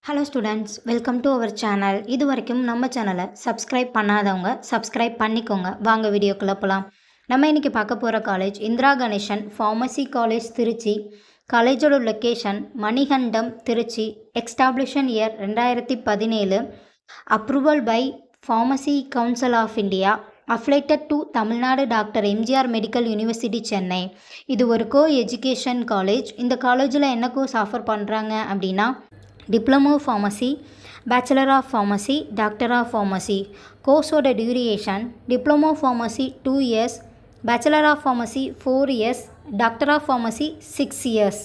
Hello students, welcome to our channel. இது வரைக்கும் நம்ம சேனலை சப்ஸ்கிரைப் பண்ணாதவங்க சப்ஸ்கிரைப் பண்ணிக்கோங்க. வாங்க வீடியோக்குள்ளே போகலாம். நம்ம இன்றைக்கி பார்க்க போகிற college Indira Ganesan pharmacy college Trichy. காலேஜோட location Manikandam Trichy. Establishment year 2017. Approval by pharmacy council of India. Affiliated to Tamil Nadu doctor MGR medical university Chennai. இது ஒரு கோ எஜுகேஷன் காலேஜ். இந்த காலேஜில் என்ன கோர்ஸ் ஆஃபர் பண்ணுறாங்க அப்படின்னா diploma pharmacy, bachelor of pharmacy, doctor of pharmacy. கோர்ஸோட duration diploma pharmacy 2 years, bachelor of pharmacy 4 years, doctor of pharmacy 6 years.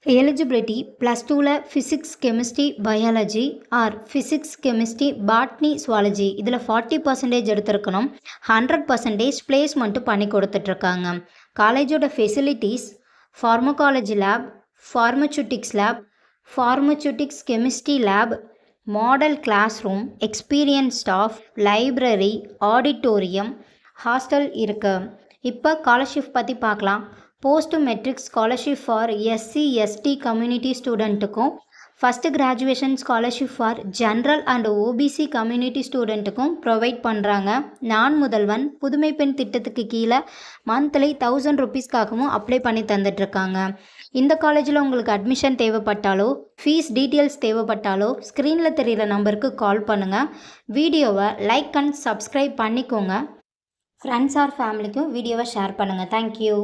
Eligibility +2ல் physics chemistry biology or physics chemistry botany zoology இதில் 40% எடுத்திருக்கணும். 100% பிளேஸ்மெண்ட்டும் பண்ணி கொடுத்துட்ருக்காங்க. காலேஜோட facilities pharmacology lab, pharmaceutics lab, pharmaceutics chemistry lab, model class room, experience staff, library, auditorium, hostel இருக்குது. இப்போ scholarship பற்றி பார்க்கலாம். Post matric scholarship for SC ST community ஸ்டூடெண்ட்டுக்கும், first graduation scholarship for general and OBC community ஸ்டூடெண்ட்டுக்கும் provide பண்ணுறாங்க. நான் முதல்வன் புதுமை பெண் திட்டத்துக்கு கீழே மந்த்லி 1000 rupeesக்காகவும் அப்ளை பண்ணி தந்துட்டுருக்காங்க. இந்த காலேஜில் உங்களுக்கு அட்மிஷன் தேவைப்பட்டாலோ ஃபீஸ் டீட்டெயில்ஸ் தேவைப்பட்டாலோ ஸ்க்ரீனில் தெரிகிற நம்பருக்கு கால் பண்ணுங்கள். வீடியோவை லைக் அண்ட் சப்ஸ்கிரைப் பண்ணிக்கோங்க. ஃப்ரெண்ட்ஸ் ஆர் ஃபேமிலிக்கும் வீடியோவை ஷேர் பண்ணுங்கள். தேங்க்யூ.